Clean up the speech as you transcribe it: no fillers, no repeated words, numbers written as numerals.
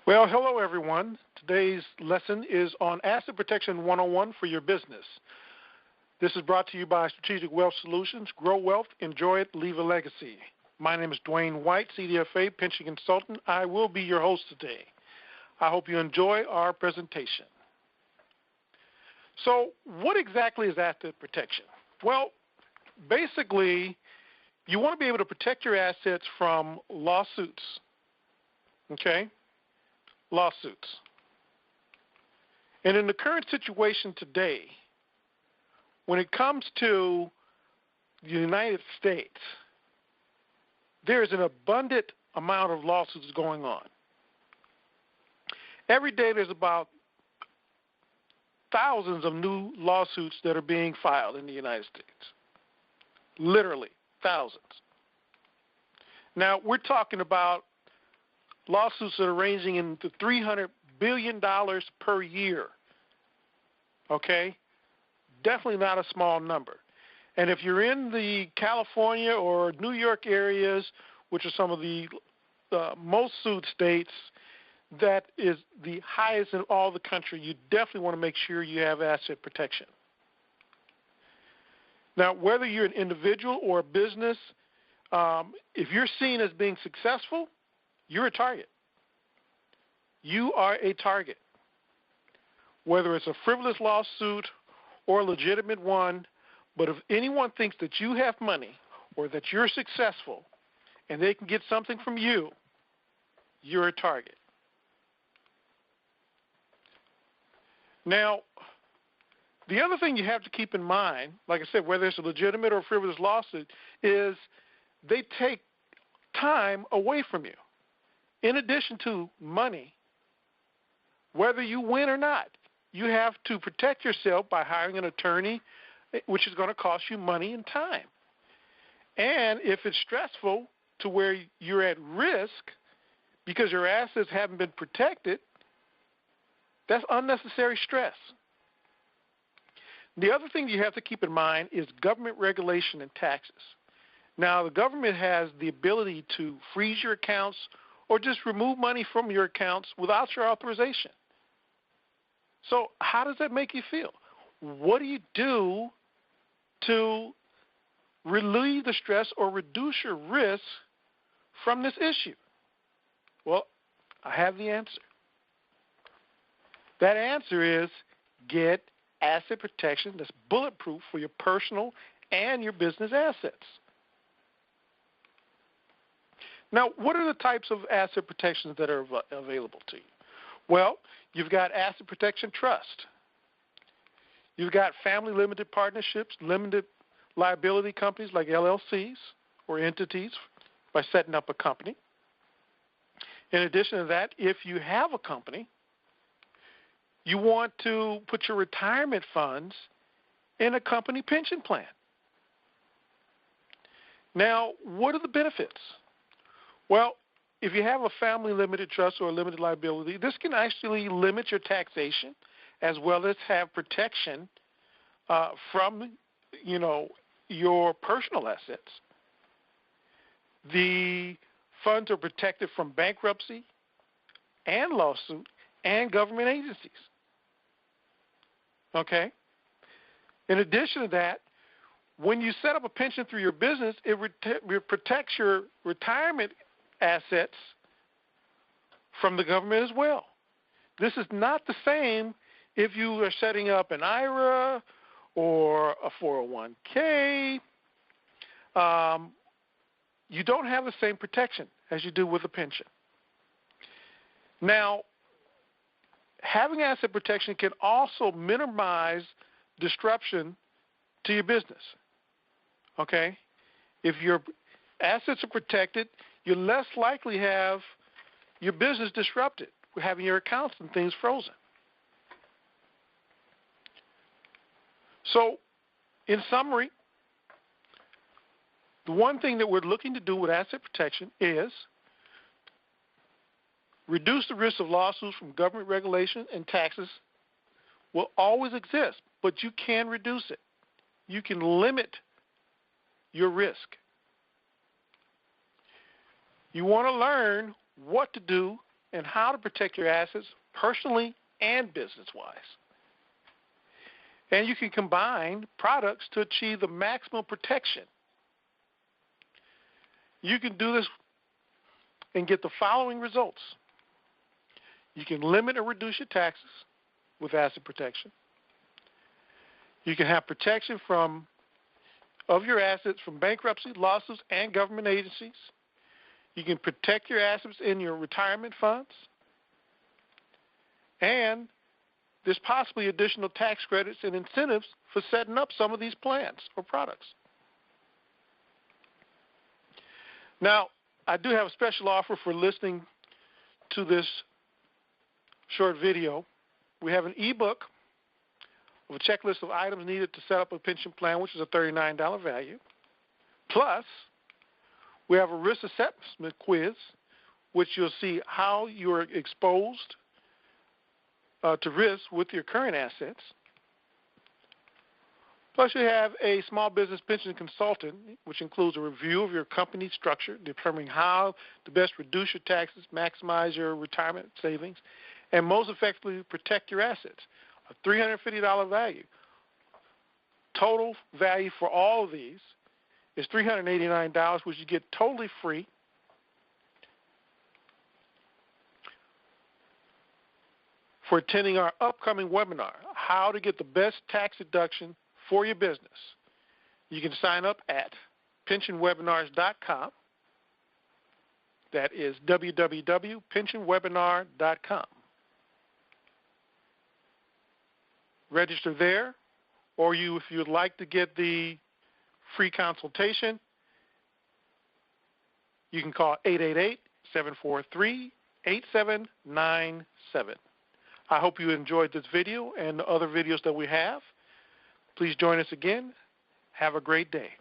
Well, hello everyone. Today's lesson is on Asset Protection 101 for your business. This is brought to you by Strategic Wealth Solutions. Grow wealth, enjoy it, leave a legacy. My name is Dwayne White, CDFA, pension consultant. I will be your host today. I hope you enjoy our presentation. So what exactly is asset protection? Well, basically, you want to be able to protect your assets from lawsuits, okay? Lawsuits. And in the current situation today, when it comes to the United States, there is an abundant amount of lawsuits going on. Every day there's about thousands of new lawsuits that are being filed in the United States. Literally, thousands. Now, we're talking about lawsuits that are ranging into $300 billion per year. Okay? Definitely not a small number. And if you're in the California or New York areas, which are some of the most sued states, that is the highest in all the country, you definitely want to make sure you have asset protection. Now, whether you're an individual or a business, if you're seen as being successful, you're a target. You are a target. Whether it's a frivolous lawsuit or a legitimate one, but if anyone thinks that you have money or that you're successful and they can get something from you, you're a target. Now, the other thing you have to keep in mind, like I said, whether it's a legitimate or frivolous lawsuit, is they take time away from you. In addition to money, whether you win or not, you have to protect yourself by hiring an attorney, which is going to cost you money and time. And if it's stressful to where you're at risk because your assets haven't been protected, that's unnecessary stress. The other thing you have to keep in mind is government regulation and taxes. Now, the government has the ability to freeze your accounts or just remove money from your accounts without your authorization. So how does that make you feel? What do you do to relieve the stress or reduce your risk from this issue? Well, I have the answer. That answer is get asset protection that's bulletproof for your personal and your business assets. Now, what are the types of asset protections that are available to you? Well, you've got asset protection trust. You've got family limited partnerships, limited liability companies like LLCs or entities by setting up a company. In addition to that, if you have a company, you want to put your retirement funds in a company pension plan. Now, what are the benefits? Well, if you have a family limited trust or a limited liability, this can actually limit your taxation as well as have protection from, your personal assets. The funds are protected from bankruptcy and lawsuit and government agencies. Okay? In addition to that, when you set up a pension through your business, it protects your retirement assets from the government as well. This is not the same if you are setting up an IRA or a 401k. You don't have the same protection as you do with a pension. Now, having asset protection can also minimize disruption to your business. Okay? If your assets are protected, you're less likely to have your business disrupted, having your accounts and things frozen. So, in summary, the one thing that we're looking to do with asset protection is reduce the risk of lawsuits from government regulation and taxes will always exist, but you can reduce it. You can limit your risk. You want to learn what to do and how to protect your assets personally and business-wise. And you can combine products to achieve the maximum protection. You can do this and get the following results. You can limit or reduce your taxes with asset protection. You can have protection of your assets from bankruptcy, lawsuits, and government agencies. You can protect your assets in your retirement funds. And there's possibly additional tax credits and incentives for setting up some of these plans or products. Now, I do have a special offer for listening to this short video. We have an ebook of a checklist of items needed to set up a pension plan, which is a $39 value. Plus, we have a risk assessment quiz, which you'll see how you're exposed to risk with your current assets. Plus, you have a small business pension consultant, which includes a review of your company structure, determining how to best reduce your taxes, maximize your retirement savings, and most effectively protect your assets. A $350 value. Total value for all of these is $389, which you get totally free. For attending our upcoming webinar, how to get the best tax deduction for your business. You can sign up at pensionwebinars.com. That is www.pensionwebinar.com. Register there, or if you'd like to get the free consultation, you can call 888-743-8797. I hope you enjoyed this video and the other videos that we have. Please join us again. Have a great day.